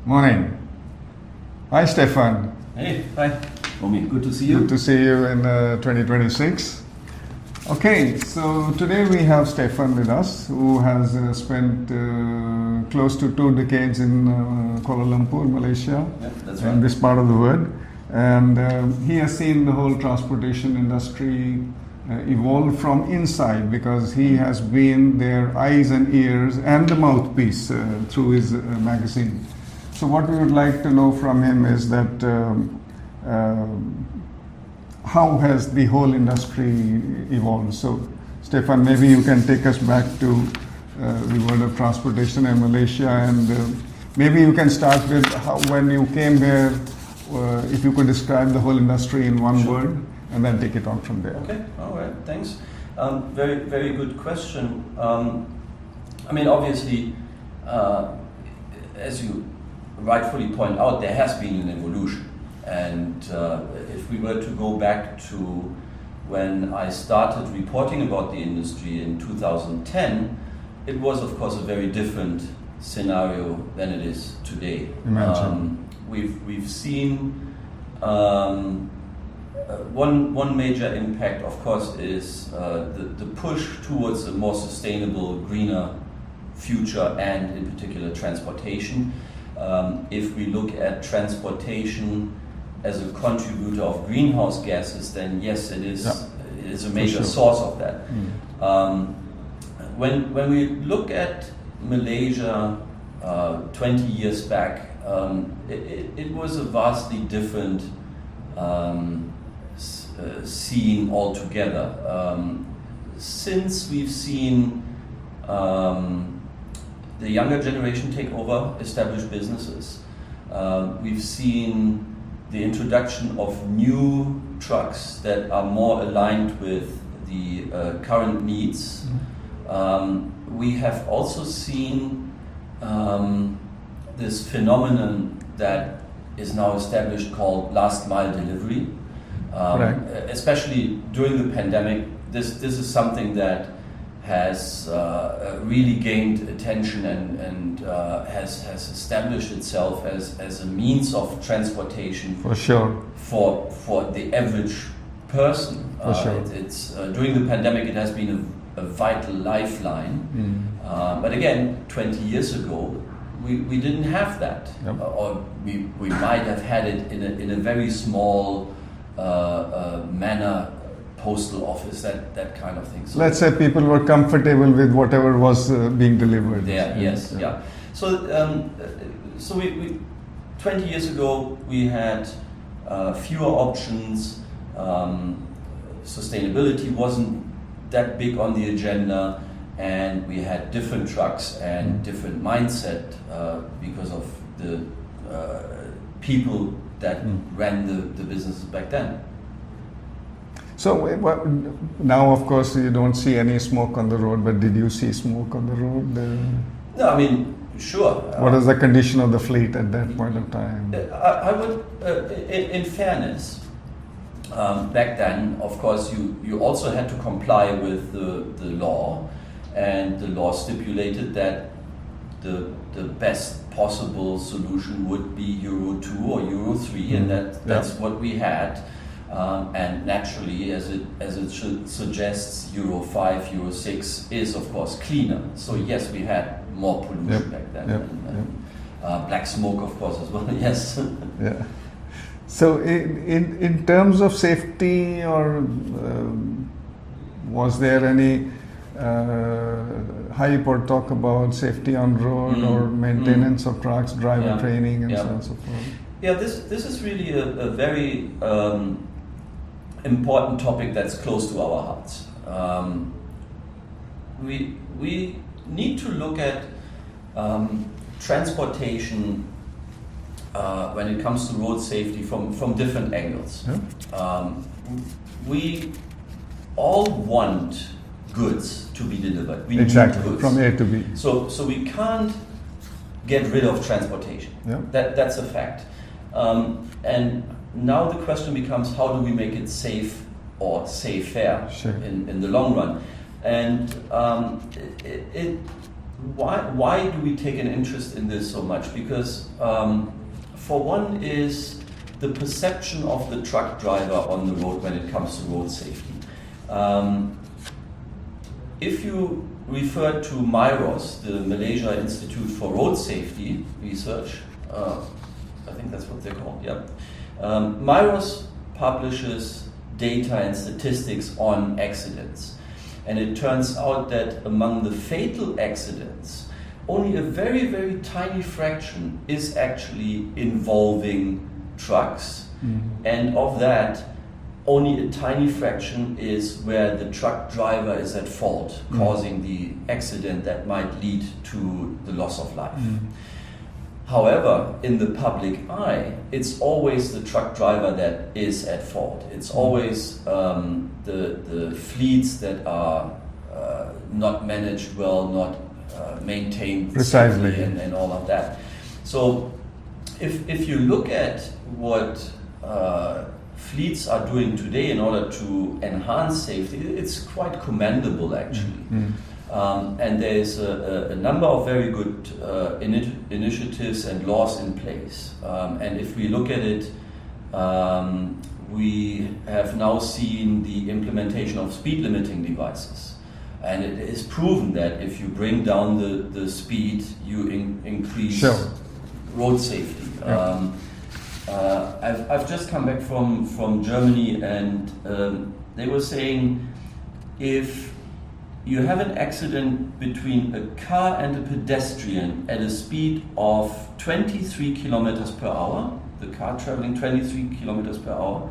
Morning. Hi, Stefan. Hey, hi. Romi, good to see you. Good to see you in 2026. Okay, so today we have Stefan with us, who has spent close to 2 decades in Kuala Lumpur, Malaysia, that's right. in this part of the world. And he has seen the whole transportation industry evolve from inside, because he has been their eyes and ears and the mouthpiece through his magazine. So what we would like to know from him is that how has the whole industry evolved? So, Stefan, maybe you can take us back to the world of transportation in Malaysia, and maybe you can start with how, when you came there, if you could describe the whole industry in one word, and then take it on from there. Okay, all right, thanks. Very, very good question. I mean, obviously, as you rightfully point out, there has been an evolution. And if we were to go back to when I started reporting about the industry in 2010, it was, of course, a very different scenario than it is today. We've seen one major impact, of course, is the push towards a more sustainable, greener future, and in particular transportation. If we look at transportation as a contributor of greenhouse gases, then yes, it is a major source of that. When we look at Malaysia 20 years back, it was a vastly different scene altogether. Since we've seen the younger generation take over established businesses, we've seen the introduction of new trucks that are more aligned with the current needs. We have also seen this phenomenon that is now established called last mile delivery. Especially during the pandemic, this is something that has really gained attention and has established itself as a means of transportation for sure for the average person. It's during the pandemic, it has been a vital lifeline. But again, 20 years ago, we didn't have that, or we might have had it in a very small manner. Postal office, that kind of thing. So let's say people were comfortable with whatever was being delivered. So we 20 years ago we had fewer options. Sustainability wasn't that big on the agenda, and we had different trucks and different mindset because of the people that ran the businesses back then. So now, of course, you don't see any smoke on the road, but did you see smoke on the road? No, I mean, sure. What is the condition of the fleet at that point of time? I would, in fairness, back then, of course, you also had to comply with the law, and the law stipulated that the best possible solution would be Euro 2 or Euro 3, and that's what we had. And naturally, as it suggests, Euro 5, Euro 6 is of course cleaner. So yes, we had more pollution back then, and black smoke, of course, as well. Yes. So in terms of safety, or was there any hype or talk about safety on road or maintenance of trucks, driver training, and so on and so forth? Yeah, this is really a very important topic that's close to our hearts. We need to look at transportation when it comes to road safety from different angles. We all want goods to be delivered. We need goods. From A to B. So we can't get rid of transportation. That's a fact. And now the question becomes, how do we make it safe or safer in the long run? And why do we take an interest in this so much? Because for one is the perception of the truck driver on the road when it comes to road safety. If you refer to MIROS, the Malaysia Institute for Road Safety Research, I think that's what they're called, yeah. MIROS publishes data and statistics on accidents. And it turns out that among the fatal accidents, only a very, very tiny fraction is actually involving trucks. Mm-hmm. And of that, only a tiny fraction is where the truck driver is at fault, mm-hmm. causing the accident that might lead to the loss of life. Mm-hmm. However, in the public eye, it's always the truck driver that is at fault. It's always the fleets that are not managed well, not maintained precisely, and all of that. So if you look at what fleets are doing today in order to enhance safety, it's quite commendable actually. Mm-hmm. And there's a number of very good initiatives and laws in place. And if we look at it, we have now seen the implementation of speed limiting devices. And it is proven that if you bring down the speed, you increase road safety. Yeah. I've just come back from Germany, and they were saying if you have an accident between a car and a pedestrian at a speed of 23 kilometers per hour, the car traveling 23 kilometers per hour,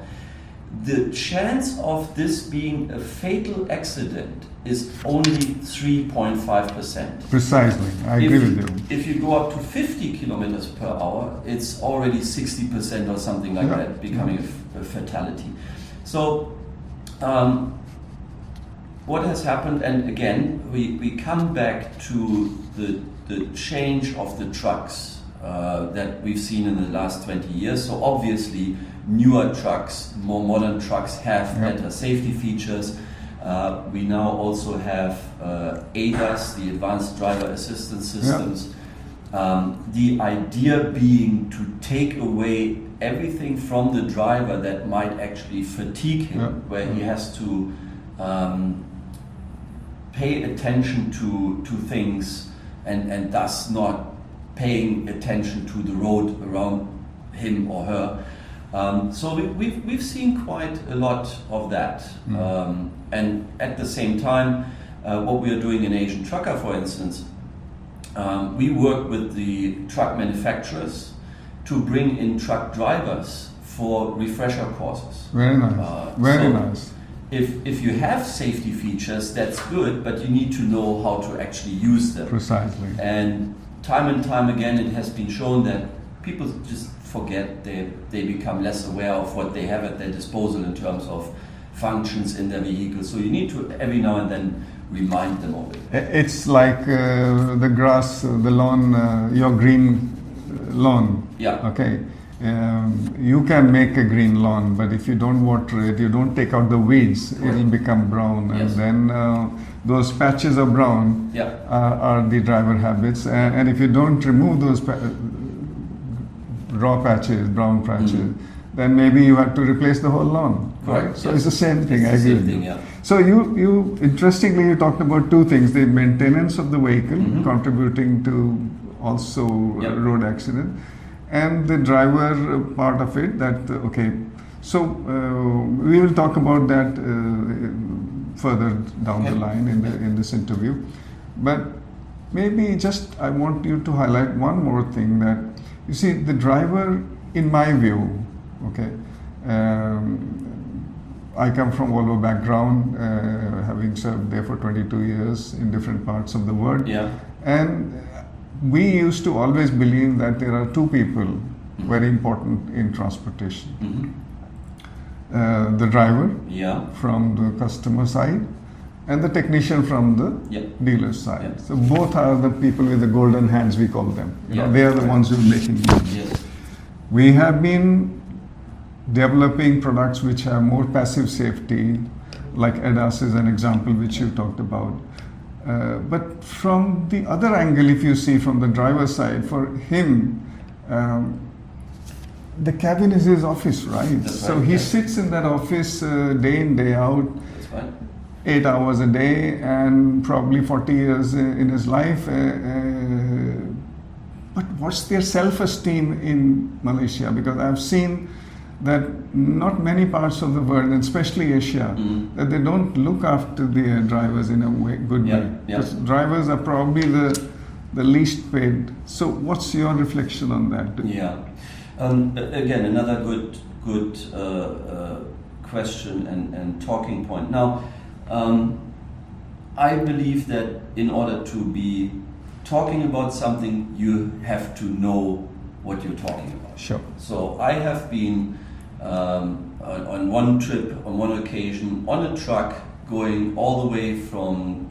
the chance of this being a fatal accident is only 3.5%. Precisely, I agree with you. If you go up to 50 kilometers per hour, it's already 60% or something like that, becoming a fatality. So, what has happened, and again, we come back to the change of the trucks that we've seen in the last 20 years. So obviously, newer trucks, more modern trucks have better safety features. We now also have ADAS, the Advanced Driver Assistance Systems. The idea being to take away everything from the driver that might actually fatigue him, where he has to pay attention to things and thus not paying attention to the road around him or her. So we've seen quite a lot of that. And at the same time, what we are doing in Asian Trucker, for instance, we work with the truck manufacturers to bring in truck drivers for refresher courses. Very nice. Very nice. If you have safety features, that's good, but you need to know how to actually use them. Precisely. And time again, it has been shown that people just forget, they become less aware of what they have at their disposal in terms of functions in their vehicle. So you need to every now and then remind them of it. It's like the grass, the lawn, your green lawn. Yeah. Okay. You can make a green lawn, but if you don't water it, you don't take out the weeds, it will become brown. And then those patches of brown are the driver habits. And if you don't remove those raw patches, brown patches, then maybe you have to replace the whole lawn. Right? So it's the same thing. I agree with you. So you interestingly, you talked about two things: the maintenance of the vehicle, contributing to also road accident, and the driver part of it. So we will talk about that further down the line in this interview. But maybe just I want you to highlight one more thing, that you see the driver, in my view, I come from Volvo background, having served there for 22 years in different parts of the world. And we used to always believe that there are two people very important in transportation. The driver from the customer side and the technician from the dealer side. So both are the people with the golden hands, we call them. They are the ones who are making money. We have been developing products which have more passive safety, like ADAS is an example which you talked about. But from the other angle, if you see from the driver's side, for him, the cabin is his office, right? That's so right, he yeah. sits in that office day in, day out, That's right. 8 hours a day, and probably 40 years in his life. But what's their self-esteem in Malaysia? Because I've seen that not many parts of the world, and especially Asia, that they don't look after their drivers in a good Yeah, way. yeah. Because drivers are probably the least paid. So what's your reflection on that? Yeah. Again, another good question and talking point. Now, I believe that in order to be talking about something, you have to know what you're talking about. Sure. So I have been on one trip, on one occasion, on a truck going all the way from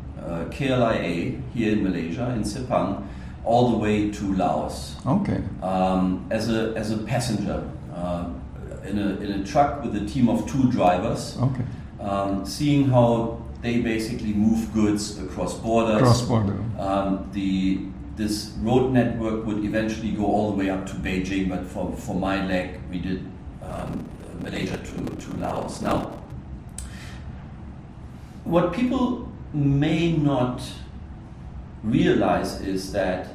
KLIA here in Malaysia, in Sepang, all the way to Laos. Okay. As a passenger in a truck with a team of 2 drivers, Okay. seeing how they basically move goods across borders. Cross-border. This road network would eventually go all the way up to Beijing, but for my leg, we did Malaysia to Laos. Now, what people may not realize is that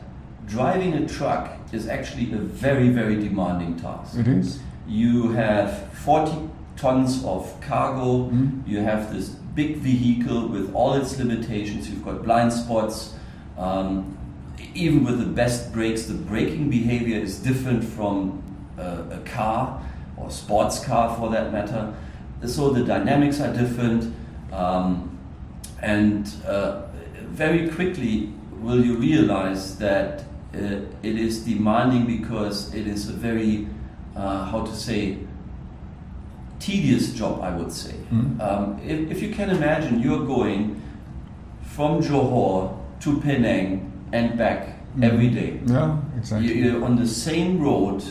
driving a truck is actually a very, very demanding task. It is. You have 40 tons of cargo, you have this big vehicle with all its limitations, you've got blind spots, even with the best brakes, the braking behavior is different from a car or sports car for that matter. So the dynamics are different, and very quickly will you realize that it is demanding because it is a very, tedious job, I would say. If you can imagine, you're going from Johor to Penang and back every day. Yeah, exactly. You're on the same road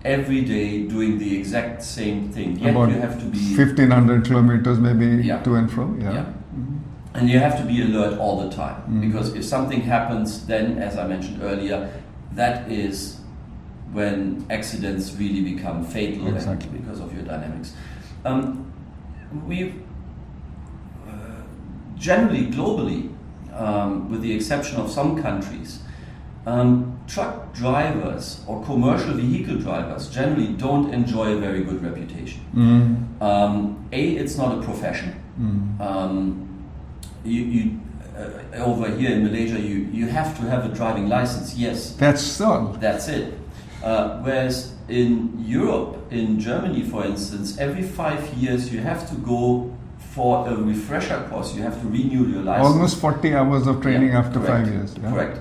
every day doing the exact same thing. Yet About you have to be 1,500 kilometers maybe Yeah. to and fro. Yeah. Yeah. And you have to be alert all the time, because if something happens, then, as I mentioned earlier, that is when accidents really become fatal. Exactly. And because of your dynamics. We've generally, globally, with the exception of some countries, truck drivers or commercial vehicle drivers generally don't enjoy a very good reputation. It's not a profession. Over here in Malaysia, you have to have a driving license. Yes, That's all. that's it. Whereas in Europe, in Germany, for instance, every 5 years you have to go for a refresher course. You have to renew your license. Almost 40 hours of training Yeah, after correct, 5 years. Yeah. Correct.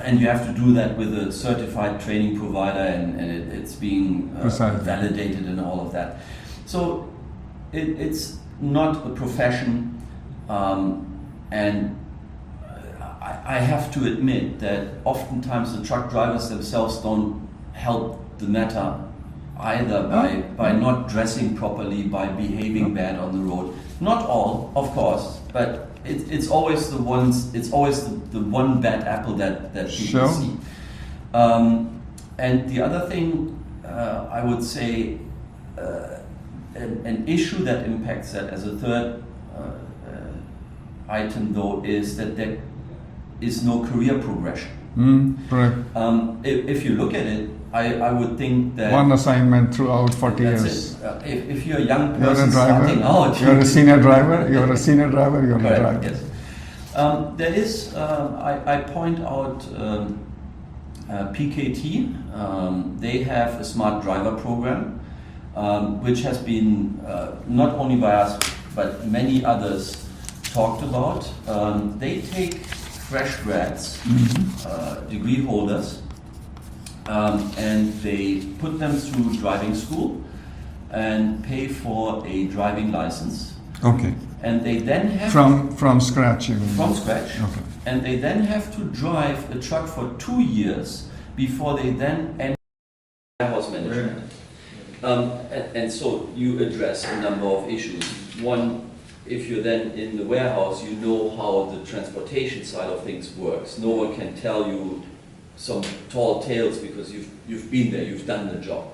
And you have to do that with a certified training provider, and it's being Precisely. validated and all of that. So it's not a profession, and I have to admit that oftentimes the truck drivers themselves don't help the matter either by not dressing properly, by behaving bad on the road. Not all, of course, but it's always the ones. It's always the one bad apple that people Sure. see. And the other thing I would say, an issue that impacts that as a third item, though, is that there is no career progression. Correct. If you look at it, I would think that One assignment throughout 40 that's years. it. If you're a young You're person a driver. starting out, You're a senior driver. You're a senior driver. You're a Correct, driver. yes. There is, I point out PKT. They have a smart driver program, which has been not only by us but many others talked about. They take fresh grads, degree holders, and they put them through driving school and pay for a driving license. Okay. And they then have From scratch, you mean? from scratch. Okay. And they then have to drive a truck for 2 years before they then enter warehouse management. And so you address a number of issues. One, if you're then in the warehouse, you know how the transportation side of things works. No one can tell you some tall tales because you've been there, you've done the job.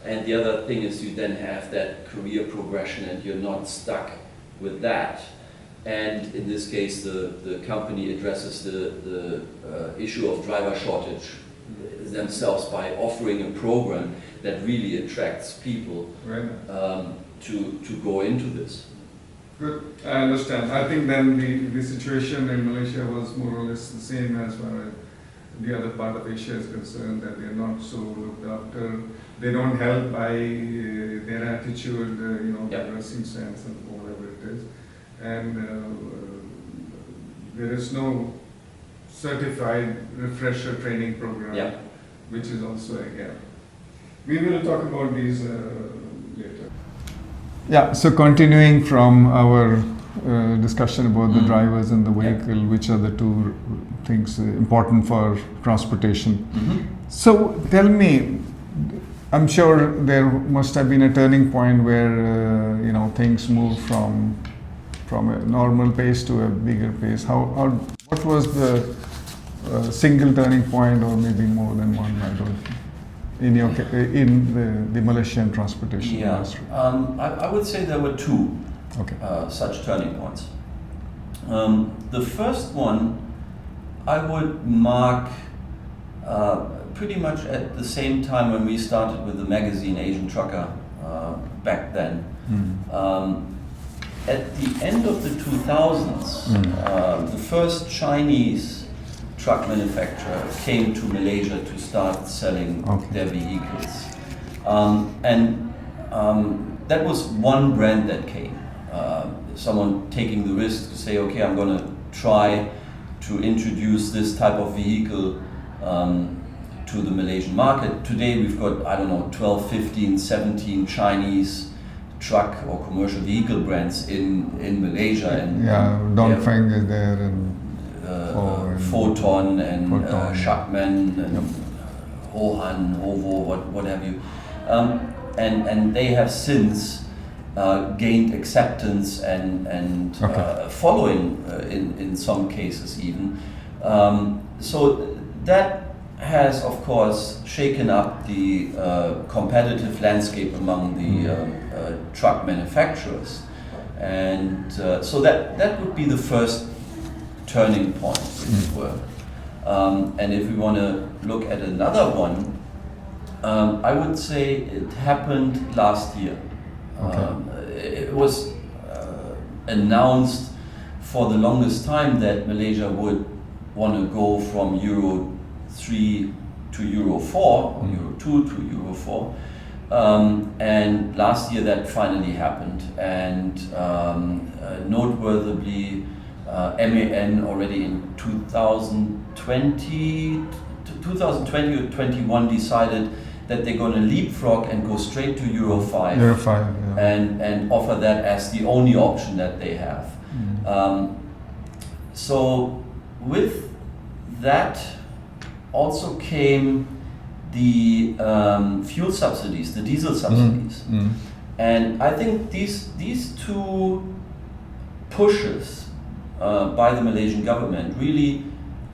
And the other thing is you then have that career progression and you're not stuck with that. And in this case, the company addresses the issue of driver shortage themselves by offering a program that really attracts people to go into this. Good, I understand. I think then the situation in Malaysia was more or less the same as far as the other part of Asia is concerned, that they are not so looked after. They don't help by their attitude, their dressing sense and whatever it is. And there is no certified refresher training program, which is also a gap. We will talk about these later. Yeah, so continuing from our discussion about the drivers and the vehicle, which are the two things important for transportation. So tell me, I'm sure there must have been a turning point where things moved from a normal pace to a bigger pace. What was the single turning point, or maybe more than one? I don't know. In the Malaysian transportation industry? I would say there were two such turning points. The first one I would mark pretty much at the same time when we started with the magazine Asian Trucker back then. At the end of the 2000s, the first Chinese truck manufacturer came to Malaysia to start selling their vehicles. That was one brand that came. Someone taking the risk to say, okay, I'm going to try to introduce this type of vehicle to the Malaysian market. Today we've got, 12, 15, 17 Chinese truck or commercial vehicle brands in Malaysia. And Dongfeng is there, and Photon and Shakman and Hohan, Hovo, what have you. And they have since gained acceptance and following in some cases even. So that has of course shaken up the competitive landscape among the truck manufacturers. And so that would be the first turning point, if it were. And if we want to look at another one, I would say it happened last year. It was announced for the longest time that Malaysia would want to go from Euro 3 to Euro 4, or Euro 2 to Euro 4. And last year that finally happened. And noteworthy, MAN already in 2020 or 21 decided that they're going to leapfrog and go straight to Euro 5, and offer that as the only option that they have. So with that also came the fuel subsidies, the diesel subsidies. And I think these two pushes by the Malaysian government really,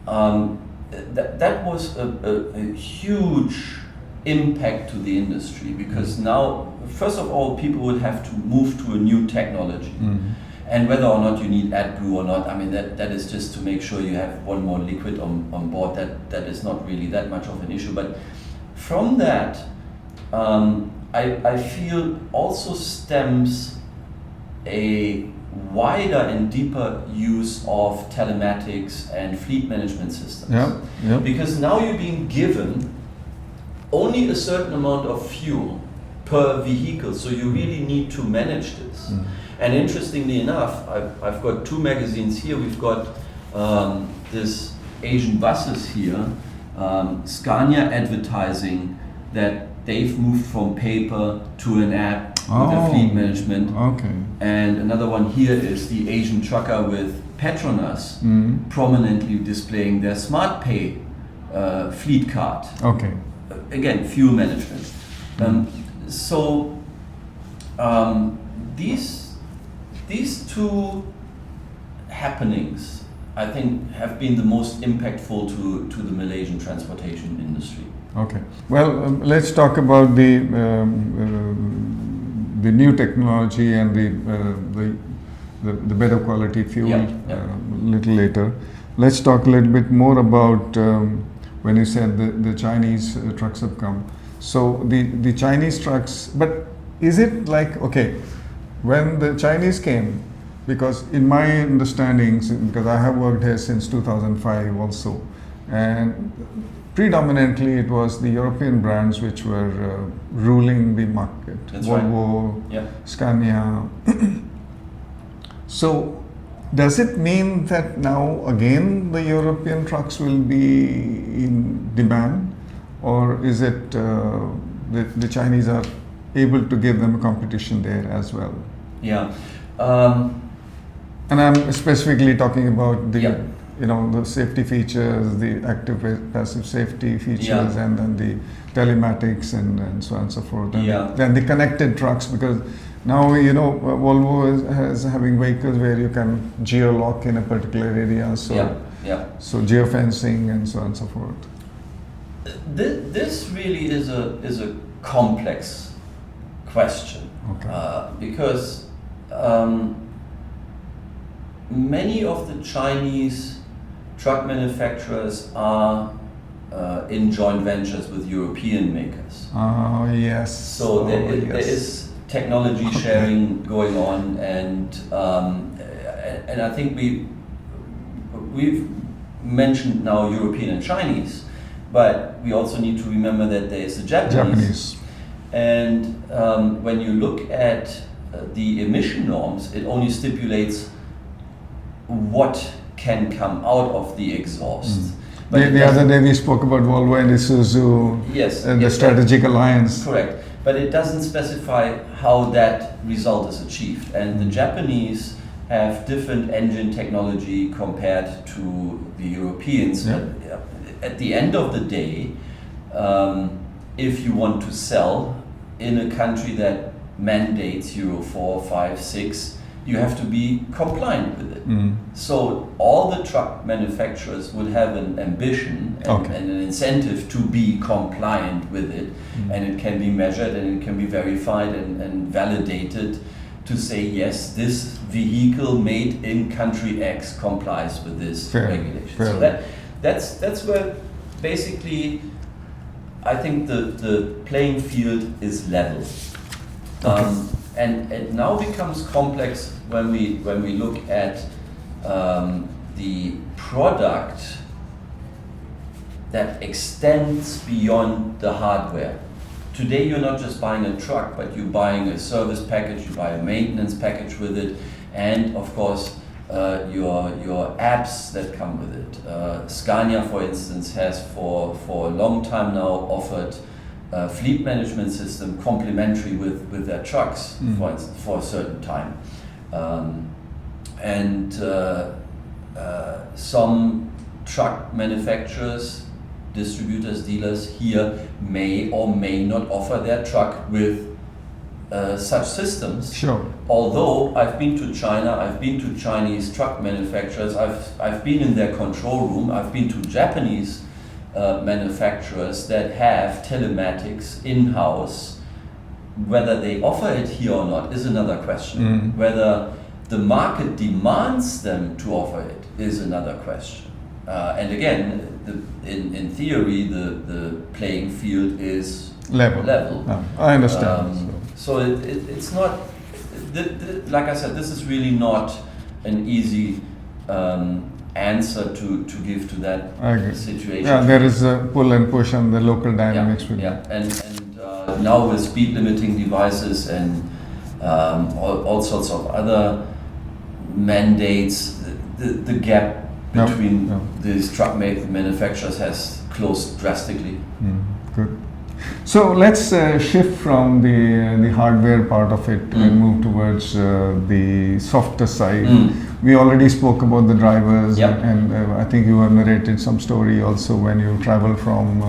that was a huge impact to the industry, because now, first of all, people would have to move to a new technology. And whether or not you need AdBlue or not, that is just to make sure you have one more liquid on board. That is not really that much of an issue. But from that, I feel also stems a wider and deeper use of telematics and fleet management systems. Because now you're being given only a certain amount of fuel per vehicle, so you really need to manage this. And interestingly enough, I've got two magazines here. We've got this Asian buses here, Scania advertising that they've moved from paper to an app with the fleet management. And another one here is the Asian trucker with Petronas prominently displaying their smart pay fleet card. Again, fuel management. So these these two happenings, I think, have been the most impactful to the Malaysian transportation industry. Okay. Well, let's talk about the new technology and the better quality fuel a little later. Let's talk a little bit more about when you said the Chinese trucks have come. So the Chinese trucks, but is it like, okay, when the Chinese came, because in my understanding, because I have worked here since 2005 also, and predominantly it was the European brands which were ruling the market. That's Volvo, right. Yeah. Scania. So does it mean that now again the European trucks will be in demand, or is it the Chinese are able to give them a competition there as well? Yeah. And I'm specifically talking about the Yeah. the safety features, the active passive safety features, Yeah. and then the telematics and so on and so forth. And Yeah. then the connected trucks, because now Volvo is having vehicles where you can geolock in a particular area, so so geofencing and so on and so forth. This really is a complex question, Okay. because many of the Chinese truck manufacturers are in joint ventures with European makers. Oh yes. So there is technology sharing going on, and I think we've mentioned now European and Chinese, but we also need to remember that there is the Japanese. And when you look at the emission norms, it only stipulates what can come out of the exhaust. But The other day we spoke about Volvo and Isuzu, yes, the strategic alliance. Correct, but it doesn't specify how that result is achieved. And the Japanese have different engine technology compared to the Europeans. Yeah. But at the end of the day, if you want to sell in a country that mandates Euro 4, 5, 6, you have to be compliant with it. So all the truck manufacturers would have an ambition and an incentive to be compliant with it, and it can be measured and it can be verified and validated to say, yes, this vehicle made in country X complies with this regulation. So that's where basically I think the playing field is level. And it now becomes complex when we look at the product that extends beyond the hardware. Today you're not just buying a truck, but you're buying a service package, you buy a maintenance package with it, and of course your apps that come with it. Scania, for instance, has for a long time now offered fleet management system complementary with their trucks, for instance, for a certain time. And some truck manufacturers, distributors, dealers here may or may not offer their truck with such systems. Sure. Although I've been to China, I've been to Chinese truck manufacturers, I've been in their control room, I've been to Japanese manufacturers that have telematics in-house. Whether they offer it here or not is another question. Whether the market demands them to offer it is another question. And again, in theory, the playing field is level. No, I understand. So it's not, like I said, this is really not an easy answer to give to that situation. Yeah, there is a pull and push on the local dynamics. And now with speed limiting devices and all sorts of other mandates, the gap between these truck manufacturers has closed drastically. Good. So let's shift from the hardware part of it and move towards the softer side. We already spoke about the drivers, and I think you have narrated some story also when you travel from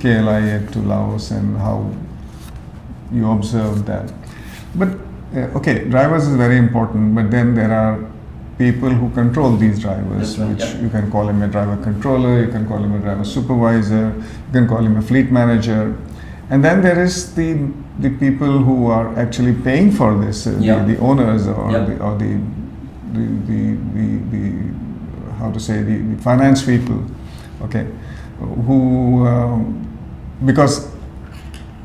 KLIA to Laos and how you observed that. But okay, drivers is very important, but then there are people who control these drivers, That's right, which yeah. you can call him a driver controller, you can call him a driver supervisor, you can call him a fleet manager. And then there is the people who are actually paying for this, the owners or the how to say, the finance people, okay, who because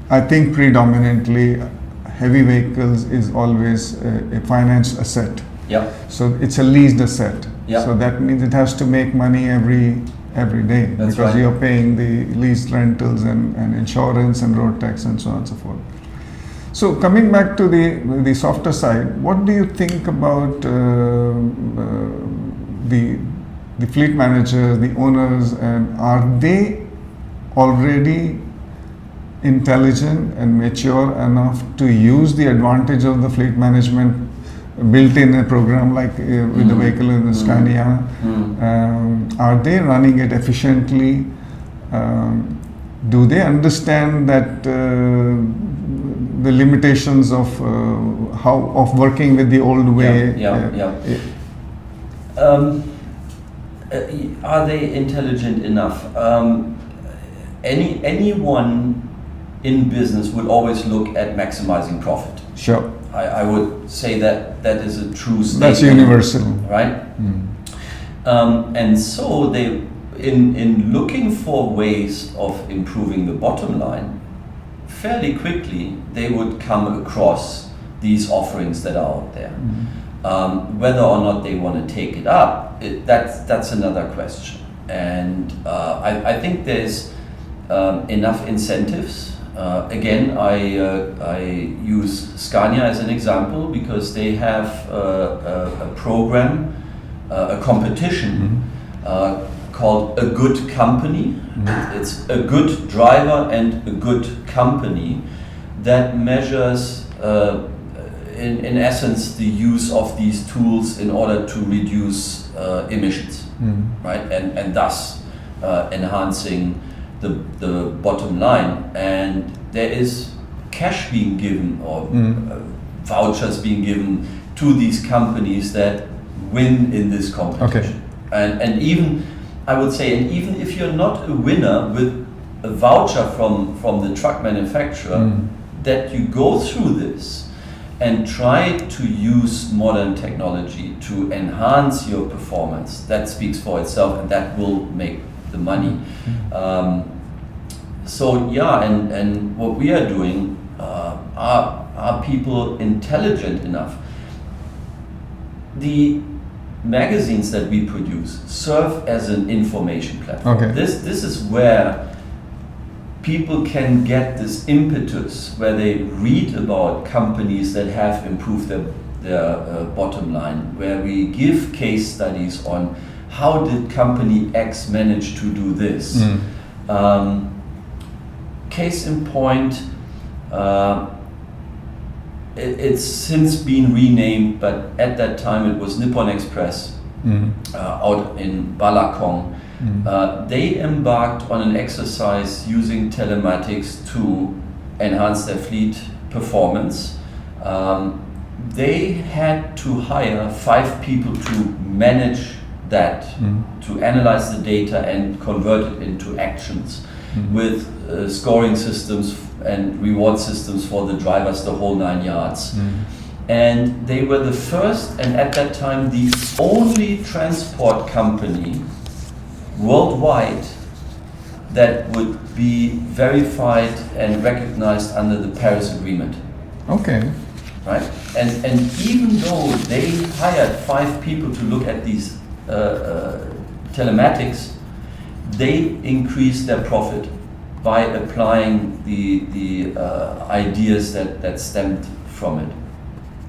I think predominantly heavy vehicles is always a finance asset. Yeah. So it's a leased asset. Yeah. So that means it has to make money every day. That's because right. you're paying the lease rentals and insurance and road tax and so on and so forth. So coming back to the softer side, what do you think about the fleet managers, the owners, and are they already intelligent and mature enough to use the advantage of the fleet management built in a program like with the vehicle in the Scania? Are they running it efficiently? Do they understand that the limitations of working with the old way? Are they intelligent enough? Anyone in business would always look at maximizing profit. Sure. I would say that is a true statement. That's universal, right? And so they, in looking for ways of improving the bottom line, fairly quickly they would come across these offerings that are out there. Whether or not they want to take it up, that's another question. And I think there's enough incentives. Again, I use Scania as an example because they have a program, a competition called A Good Company. It's a good driver and a good company that measures, in essence, the use of these tools in order to reduce emissions, right? And thus enhancing the bottom line. And there is cash being given or vouchers being given to these companies that win in this competition. Okay. And even, I would say, and even if you're not a winner with a voucher from the truck manufacturer, that you go through this and try to use modern technology to enhance your performance, that speaks for itself, and that will make the money. So yeah, and what we are doing, are people intelligent enough? The magazines that we produce serve as an information platform. Okay. This is where people can get this impetus, where they read about companies that have improved their bottom line, where we give case studies on how did company X manage to do this. Case in point, it's since been renamed, but at that time it was Nippon Express out in Balakong. They embarked on an exercise using telematics to enhance their fleet performance. They had to hire 5 people to manage that, to analyze the data and convert it into actions with scoring systems and reward systems for the drivers, the whole 9 yards. And they were the first, and at that time the only transport company worldwide that would be verified and recognized under the Paris Agreement. Okay. Right? And even though they hired 5 people to look at these telematics, they increased their profit by applying the ideas that stemmed from it.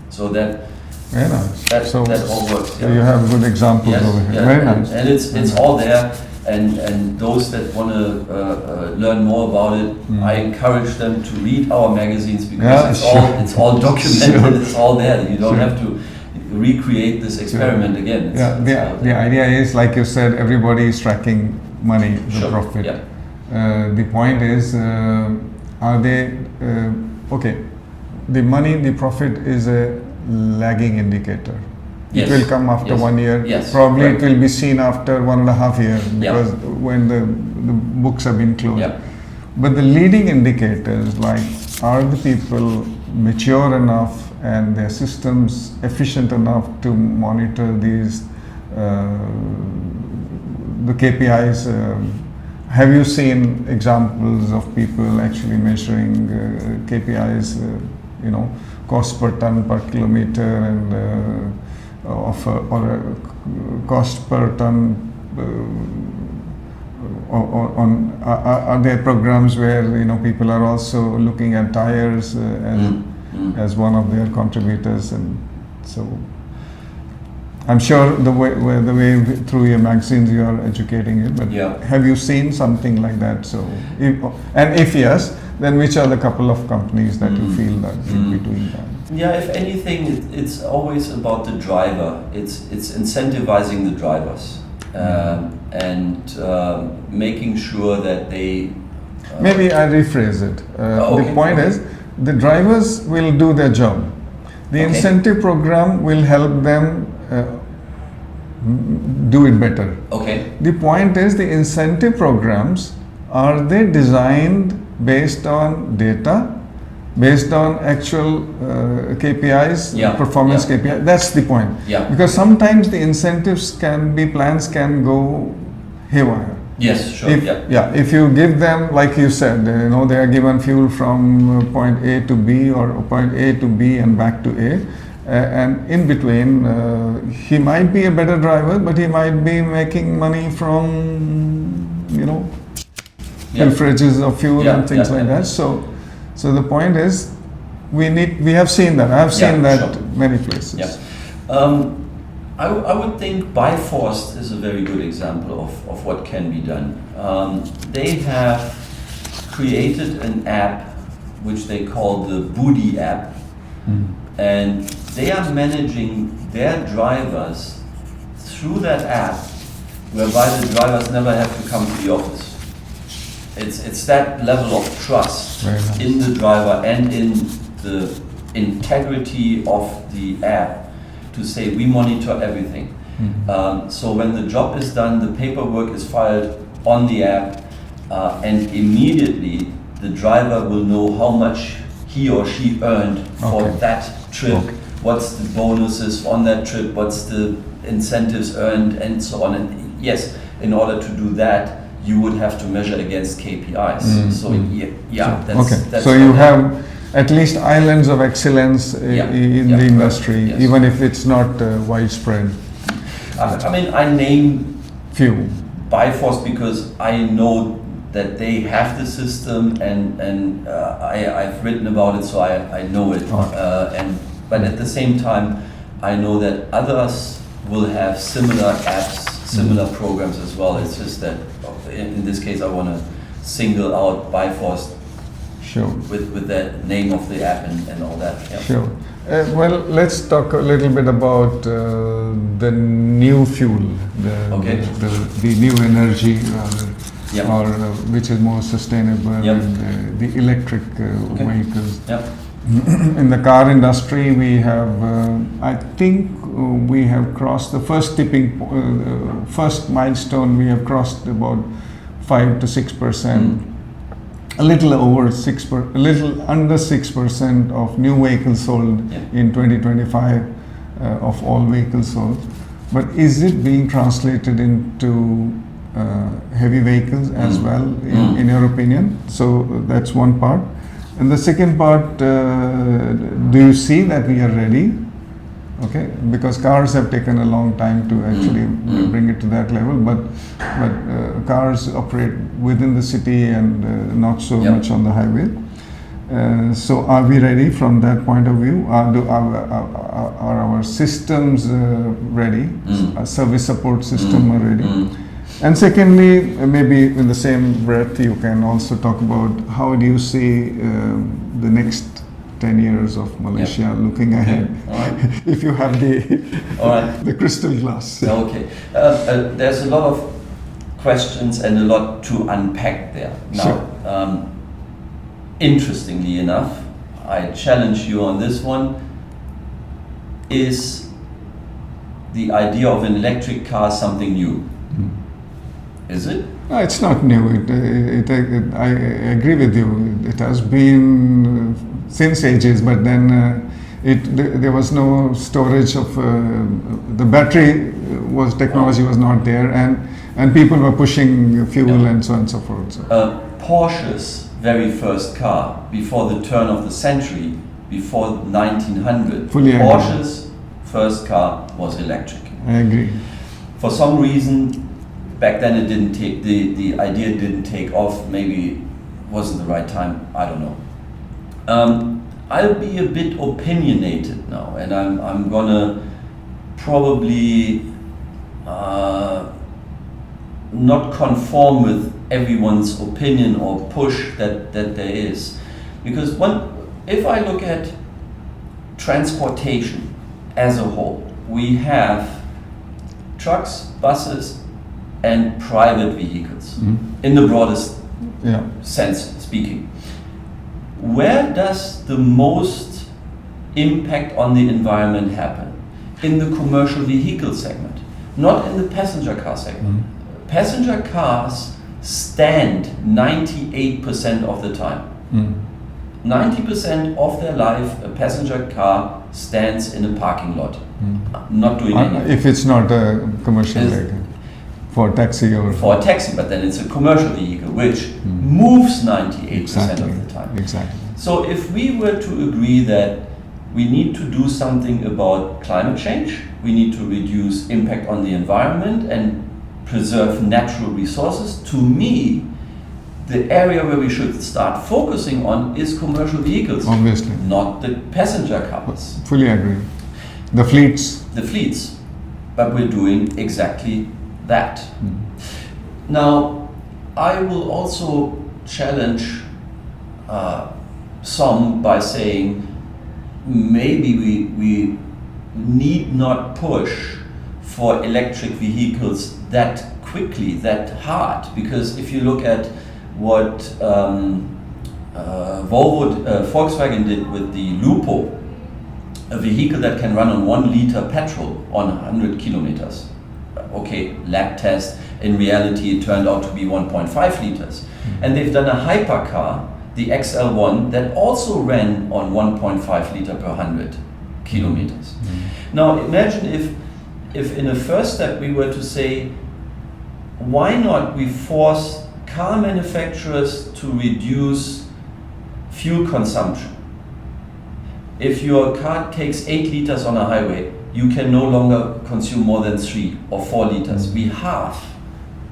So that very nice. that all works. So you have good examples over here. Yeah, very nice. And it's all there. And those that want to learn more about it, I encourage them to read our magazines because it's all documented. It's all there. You don't have to recreate this experiment again. The idea is, like you said, everybody is tracking money, the profit. The point is, are they okay? the money, the profit is a lagging indicator. Yes. It will come after Yes. 1 year. Yes. Probably Right. it will be seen after 1.5 years Yeah. because when the books have been closed. Yeah. But the leading indicators, like are the people mature enough and their systems efficient enough to monitor these the KPIs. Have you seen examples of people actually measuring KPIs, cost per ton per kilometer and or cost per ton are there programs where people are also looking at tires as one of their contributors, and so I'm sure the way through your magazines you are educating it, but Yeah. have you seen something like that? So, if yes, then which are the couple of companies that you feel that should be doing that? Yeah, if anything, it's always about the driver. It's incentivizing the drivers and making sure that they. Maybe I rephrase it. Okay, The point is, the drivers will do their job. The Okay. incentive program will help them do it better. Okay. The point is, the incentive programs, are they designed based on data, based on actual KPIs, Yeah, performance yeah. KPI? That's the point. Yeah. Because sometimes the incentives plans can go haywire. Yes. Sure. If you give them, like you said, they are given fuel from point A to B or point A to B and back to A. And in between, he might be a better driver, but he might be making money from, pilferages of fuel and things like that. So the point is, we have seen that. I've seen that sure. many places. Yeah. I would think Bifrost is a very good example of what can be done. They have created an app which they call the Budi app, and they are managing their drivers through that app, whereby the drivers never have to come to the office. It's that level of trust Very nice. in the driver and in the integrity of the app to say we monitor everything. So when the job is done, the paperwork is filed on the app, and immediately the driver will know how much he or she earned for Okay. that trip, Okay. what's the bonuses on that trip, what's the incentives earned, and so on. And yes, in order to do that, you would have to measure against KPIs. So that's Okay. that's So what you that- have at least islands of excellence in the industry, Yes. even if it's not widespread. I mean, I name Few. Bifrost because I know that they have the system, and I've written about it, so I know it. But at the same time, I know that others will have similar apps, similar programs as well. It's just that in this case, I want to single out Bifrost Sure. with the name of the app and all that. Yeah. Sure. Well, let's talk a little bit about the new fuel, Okay. the new energy, rather, Yeah. or which is more sustainable, Yep. and the electric vehicles. Yeah. In the car industry, we have, I think, we have crossed the first first milestone. We have crossed about 5 to 6%. A little over 6%, a little under 6% of new vehicles sold in 2025 of all vehicles sold. But is it being translated into heavy vehicles as well, in your opinion? So that's one part. And the second part, do you see that we are ready? Okay, because cars have taken a long time to actually bring it to that level, but cars operate within the city and not so much on the highway. So are we ready from that point of view? Are our systems ready? Our service support system are ready? And secondly, maybe in the same breath, you can also talk about how do you see the next 10 years of Malaysia looking ahead, Right. if you have All right. the crystal glass. Okay. There's a lot of questions and a lot to unpack there. Now, Sure. interestingly enough, I challenge you on this one. Is the idea of an electric car something new? Is it? No, it's not new. I agree with you. It has been since ages, but then there was no storage of the battery technology was not there, and people were pushing fuel and so on and so forth. So. Porsche's very first car before the turn of the century, before 1900, Fully agree. Porsche's first car was electric. I agree. For some reason, back then it didn't take, the idea didn't take off. Maybe wasn't the right time. I don't know. I'll be a bit opinionated now, and I'm gonna probably not conform with everyone's opinion or push that there is, because if I look at transportation as a whole, we have trucks, buses, and private vehicles in the broadest sense speaking. Where does the most impact on the environment happen? In the commercial vehicle segment, not in the passenger car segment. Passenger cars stand 98% of the time. 90% of their life, a passenger car stands in a parking lot, not doing anything. If it's not a commercial vehicle, for taxi or... For a taxi, but then it's a commercial vehicle, which moves 98% of the time. Exactly. So if we were to agree that we need to do something about climate change, we need to reduce impact on the environment and preserve natural resources, to me, the area where we should start focusing on is commercial vehicles. Obviously. Not the passenger cars. Fully agree. The fleets. The fleets. But we're doing exactly that. Now, I will also challenge some by saying maybe we need not push for electric vehicles that quickly, that hard, because if you look at what Volkswagen did with the Lupo, a vehicle that can run on 1 liter petrol on 100 kilometers. Okay, lab test, in reality it turned out to be 1.5 liters. And they've done a hypercar, the XL1, that also ran on 1.5 liter per 100 kilometers. Now imagine if in a first step we were to say, why not we force car manufacturers to reduce fuel consumption? If your car takes 8 liters on a highway, you can no longer consume more than 3 or 4 liters. We halve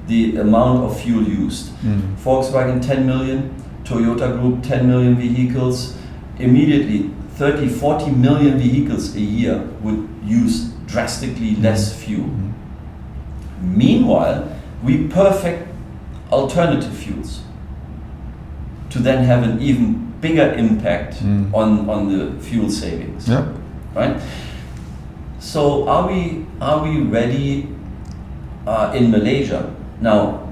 the amount of fuel used. Volkswagen 10 million, Toyota Group 10 million vehicles, immediately 30, 40 million vehicles a year would use drastically less fuel. Meanwhile, we perfect alternative fuels to then have an even bigger impact on the fuel savings. Right? So are we ready in Malaysia? Now,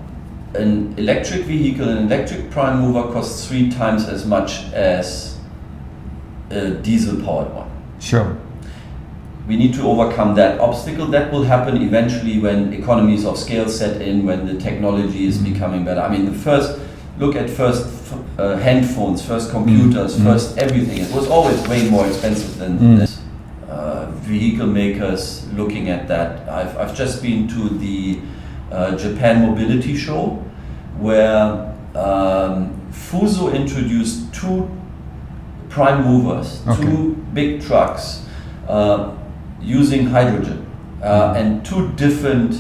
an electric vehicle, an electric prime mover costs 3 times as much as a diesel powered one. Sure. We need to overcome that obstacle. That will happen eventually when economies of scale set in, when the technology is becoming better. I mean, look at handphones, first computers, first everything. It was always way more expensive than this. Vehicle makers looking at that. I've just been to the Japan Mobility Show, where Fuso introduced 2 prime movers, 2 big trucks using hydrogen, and 2 different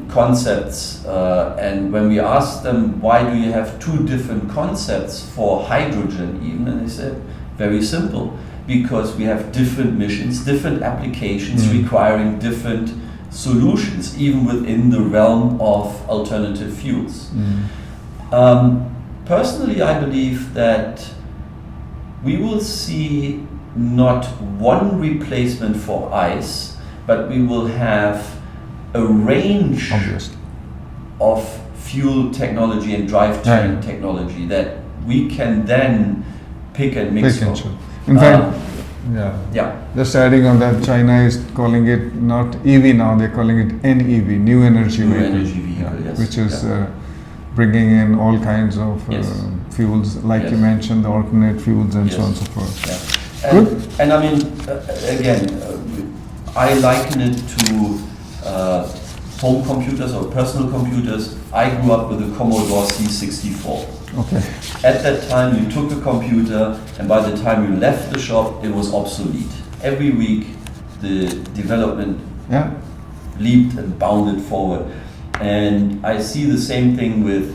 concepts. And when we asked them, why do you have 2 different concepts for hydrogen even, and they said, very simple, because we have different missions, different applications requiring different solutions, even within the realm of alternative fuels. Personally, I believe that we will see not one replacement for ICE, but we will have a range of fuel technology and drivetrain technology that we can then pick and mix. Pick and choose. In fact, yeah. Just adding on that, China is calling it not EV now; they're calling it NEV, New Energy New Vehicle. Energy Vehicle, yes. Which is bringing in all kinds of fuels, like you mentioned, the alternate fuels and so on and so forth. Yeah. Good. And I mean, again, I liken it to home computers or personal computers. I grew up with a Commodore C64. Okay. At that time, you took a computer, and by the time you left the shop, it was obsolete. Every week, the development leaped and bounded forward. And I see the same thing with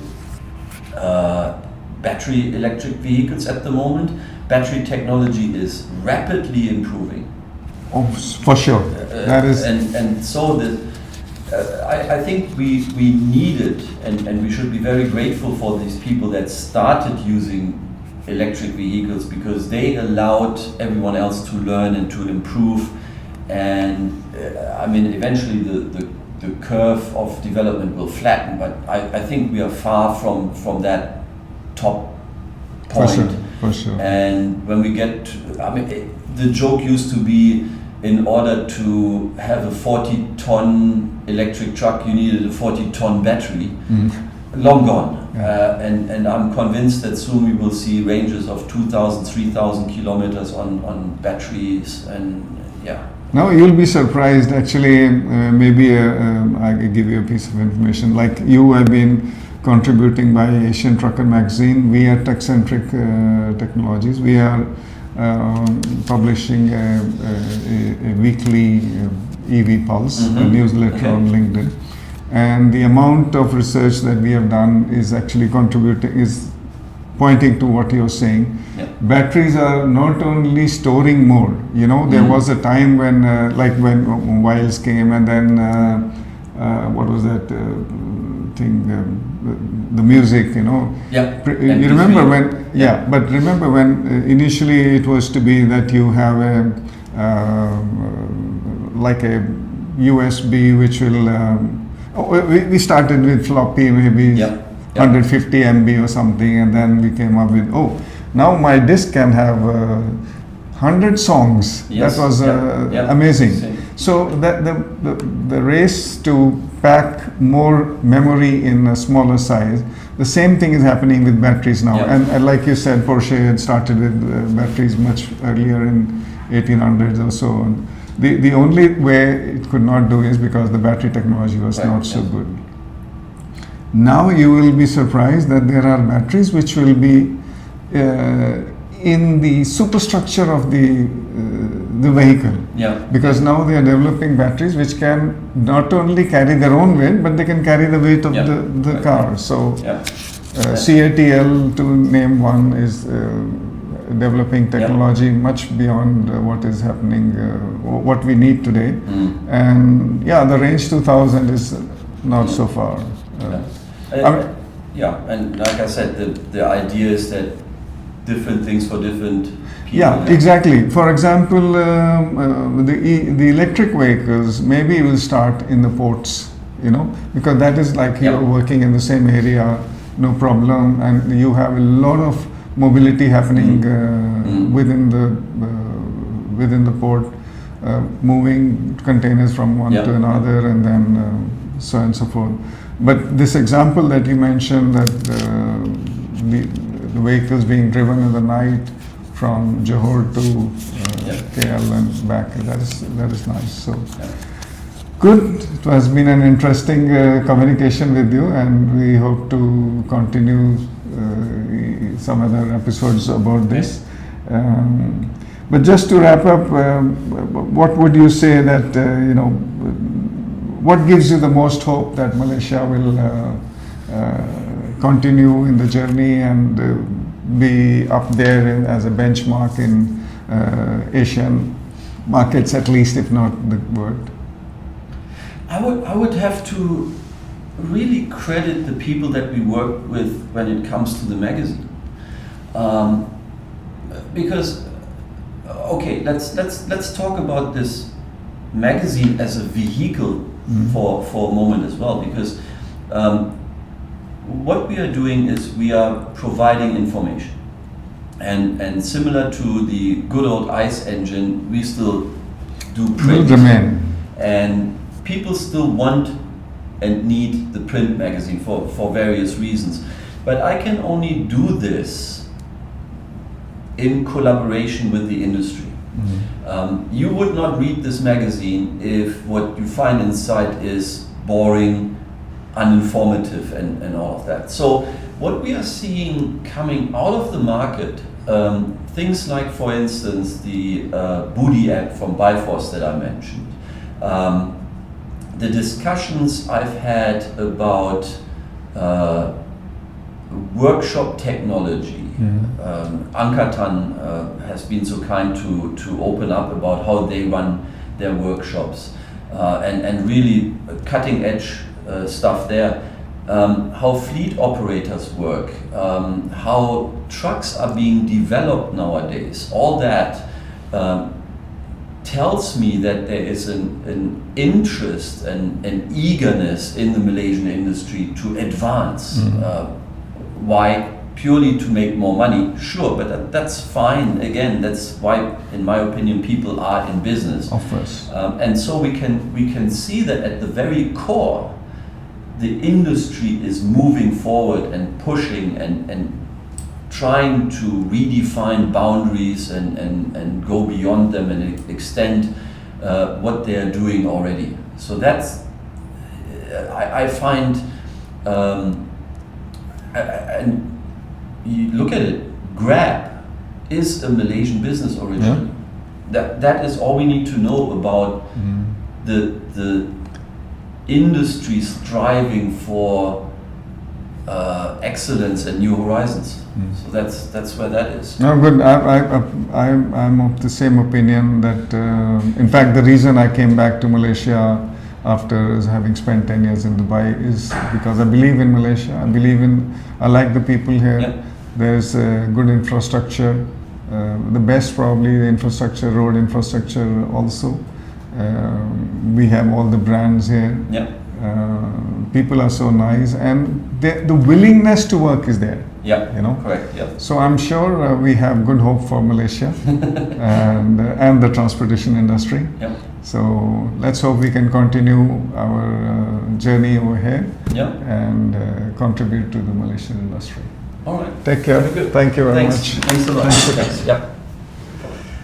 battery electric vehicles at the moment. Battery technology is rapidly improving. Oh, for sure. That is. And so that. I think we need it, and we should be very grateful for these people that started using electric vehicles, because they allowed everyone else to learn and to improve. And I mean, eventually the curve of development will flatten, but I think we are far from that top point. For sure. And when we get to, I mean, the joke used to be, in order to have a 40-ton electric truck, you needed a 40-ton battery. Long gone. Yeah. And I'm convinced that soon we will see ranges of 2,000, 3,000 kilometers on batteries, and Now you'll be surprised. Actually, maybe I can give you a piece of information. Like you have been contributing by Asian Trucker magazine. We at Tec-centric-technologies. We are publishing a weekly EV Pulse, a newsletter on LinkedIn. And the amount of research that we have done is actually is pointing to what you're saying. Batteries are not only storing more. You know, there was a time when, like when mobiles came, and then what was that thing? The music, you know. You remember when? But remember when initially it was to be that you have a like a USB which will. We started with floppy, maybe 150 MB or something, and then we came up with now my disc can have 100 songs. That was amazing. So that the race to pack more memory in a smaller size, the same thing is happening with batteries now. And like you said, Porsche had started with batteries much earlier in 1800s or so. And the only way it could not do is because the battery technology was not so good. Now you will be surprised that there are batteries which will be in the superstructure of the vehicle. Because now they are developing batteries which can not only carry their own weight, but they can carry the weight of the car. So CATL, to name one, is developing technology much beyond what is happening, what we need today. And the range 2000 is not so far. And like I said, the idea is that different things for different people. Exactly. For example, the electric vehicles maybe will start in the ports, you know, because that is like you're working in the same area, no problem, and you have a lot of mobility happening within the port, moving containers from one to another, and then so on and so forth. But this example that you mentioned, that the vehicles being driven in the night from Johor to KL and back, that is nice. So good. It has been an interesting communication with you, and we hope to continue some other episodes about this. But just to wrap up, what would you say that what gives you the most hope that Malaysia will continue in the journey and be up there as a benchmark in Asian markets, at least, if not the world? I would have to really credit the people that we work with when it comes to the magazine, because let's talk about this magazine as a vehicle for a moment as well, because what we are doing is we are providing information. and similar to the good old ICE engine, we still do Will print. remain. And people still want and need the print magazine for various reasons. But I can only do this in collaboration with the industry. You would not read this magazine if what you find inside is boring, uninformative, and all of that. So what we are seeing coming out of the market, things like, for instance, the Booty app from Bifrost that I mentioned, the discussions I've had about workshop technology. Ankatan has been so kind to open up about how they run their workshops, and really cutting edge stuff there. How fleet operators work, how trucks are being developed nowadays, all that tells me that there is an interest and an eagerness in the Malaysian industry to advance. Why? Purely to make more money, sure, but that's fine. Again, that's why, in my opinion, people are in business. Of course. And so we can see that at the very core, the industry is moving forward and pushing and trying to redefine boundaries and go beyond them and extend what they are doing already. So that's, I find, and you look at it, Grab is a Malaysian business originally. That is all we need to know about the industry striving for excellence and new horizons. So that's where that is. No, good. I'm of the same opinion that, in fact, the reason I came back to Malaysia after having spent 10 years in Dubai is because I believe in Malaysia. I like the people here. Yeah. There's good infrastructure, the best probably the infrastructure, road infrastructure also. We have all the brands here. Yeah. People are so nice, and the willingness to work is there. Yeah. You know. Correct. Yeah. So I'm sure we have good hope for Malaysia and the transportation industry. Yeah. So let's hope we can continue our journey over here Yeah. and contribute to the Malaysian industry. All right. Take care. Very good. Thank you very Thanks. much. Thanks a lot. Thank you. Thanks. Yeah.